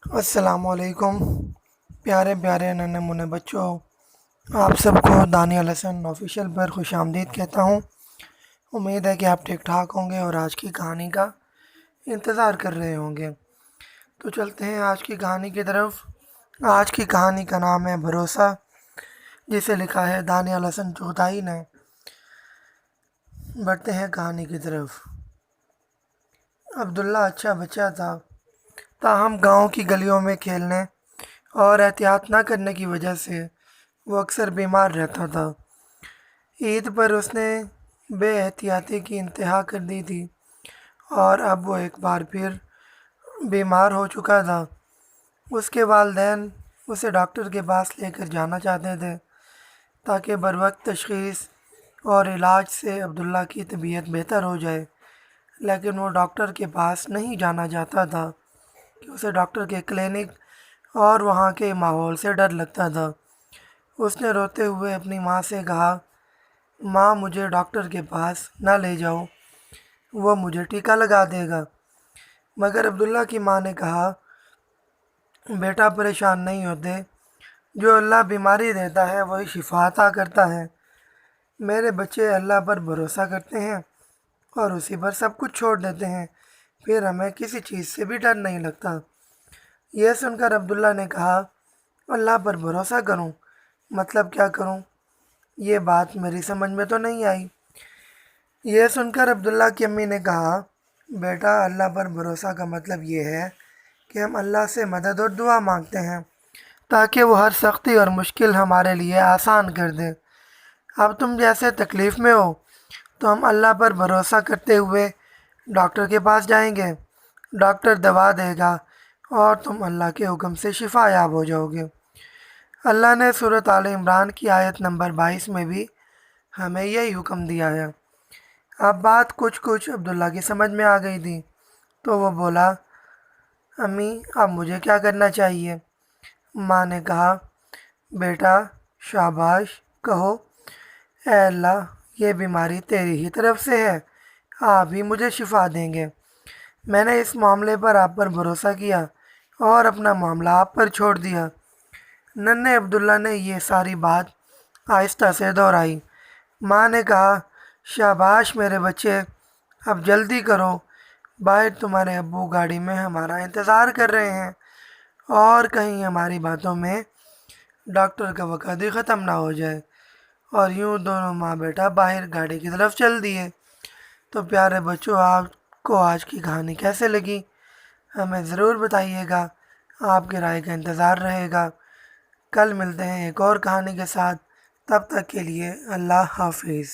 السلام علیکم پیارے پیارے ننھے منھے بچوں، آپ سب کو دانیال حسن آفیشیل پر خوش آمدید کہتا ہوں۔ امید ہے کہ آپ ٹھیک ٹھاک ہوں گے اور آج کی کہانی کا انتظار کر رہے ہوں گے۔ تو چلتے ہیں آج کی کہانی کی طرف۔ آج کی کہانی کا نام ہے بھروسہ، جسے لکھا ہے دانیال حسن چغتائی نے۔ بڑھتے ہیں کہانی کی طرف۔ عبداللہ اچھا بچہ تھا، تاہم گاؤں کی گلیوں میں کھیلنے اور احتیاط نہ کرنے کی وجہ سے وہ اکثر بیمار رہتا تھا۔ عید پر اس نے بے احتیاطی کی انتہا کر دی تھی اور اب وہ ایک بار پھر بیمار ہو چکا تھا۔ اس کے والدین اسے ڈاکٹر کے پاس لے کر جانا چاہتے تھے تاکہ بروقت تشخیص اور علاج سے عبداللہ کی طبیعت بہتر ہو جائے، لیکن وہ ڈاکٹر کے پاس نہیں جانا چاہتا تھا کہ اسے ڈاکٹر کے کلینک اور وہاں کے ماحول سے ڈر لگتا تھا۔ اس نے روتے ہوئے اپنی ماں سے کہا، ماں مجھے ڈاکٹر کے پاس نہ لے جاؤ، وہ مجھے ٹیکہ لگا دے گا۔ مگر عبداللہ کی ماں نے کہا، بیٹا پریشان نہیں ہوتے، جو اللہ بیماری دیتا ہے وہی شفا عطا کرتا ہے۔ میرے بچے اللہ پر بھروسہ کرتے ہیں اور اسی پر سب کچھ چھوڑ دیتے ہیں، پھر ہمیں کسی چیز سے بھی ڈر نہیں لگتا۔ یہ سن کر عبداللہ نے کہا، اللہ پر بھروسہ کروں مطلب کیا کروں؟ یہ بات میری سمجھ میں تو نہیں آئی۔ یہ سن کر عبداللہ کی امی نے کہا، بیٹا اللہ پر بھروسہ کا مطلب یہ ہے کہ ہم اللہ سے مدد اور دعا مانگتے ہیں تاکہ وہ ہر سختی اور مشکل ہمارے لیے آسان کر دے۔ اب تم جیسے تکلیف میں ہو تو ہم اللہ پر بھروسہ کرتے ہوئے ڈاکٹر کے پاس جائیں گے، ڈاکٹر دوا دے گا اور تم اللہ کے حکم سے شفا یاب ہو جاؤ گے۔ اللہ نے سورۃ آل عمران کی آیت نمبر 22 میں بھی ہمیں یہی حکم دیا ہے۔ اب بات کچھ عبداللہ کی سمجھ میں آ گئی تھی، تو وہ بولا، امی اب مجھے کیا کرنا چاہیے؟ ماں نے کہا، بیٹا شاباش، کہو، اے اللہ یہ بیماری تیری ہی طرف سے ہے، آپ ہی مجھے شفا دیں گے۔ میں نے اس معاملے پر آپ پر بھروسہ کیا اور اپنا معاملہ آپ پر چھوڑ دیا۔ ننھے عبداللہ نے یہ ساری بات آہستہ سے دہرائی۔ ماں نے کہا، شاباش میرے بچے، اب جلدی کرو، باہر تمہارے ابو گاڑی میں ہمارا انتظار کر رہے ہیں، اور کہیں ہماری باتوں میں ڈاکٹر کا وقت ہی ختم نہ ہو جائے۔ اور یوں دونوں ماں بیٹا باہر گاڑی کی طرف چل دیے۔ تو پیارے بچوں، آپ کو آج کی کہانی کیسے لگی؟ ہمیں ضرور بتائیے گا، آپ کی رائے کا انتظار رہے گا۔ کل ملتے ہیں ایک اور کہانی کے ساتھ، تب تک کے لیے اللہ حافظ۔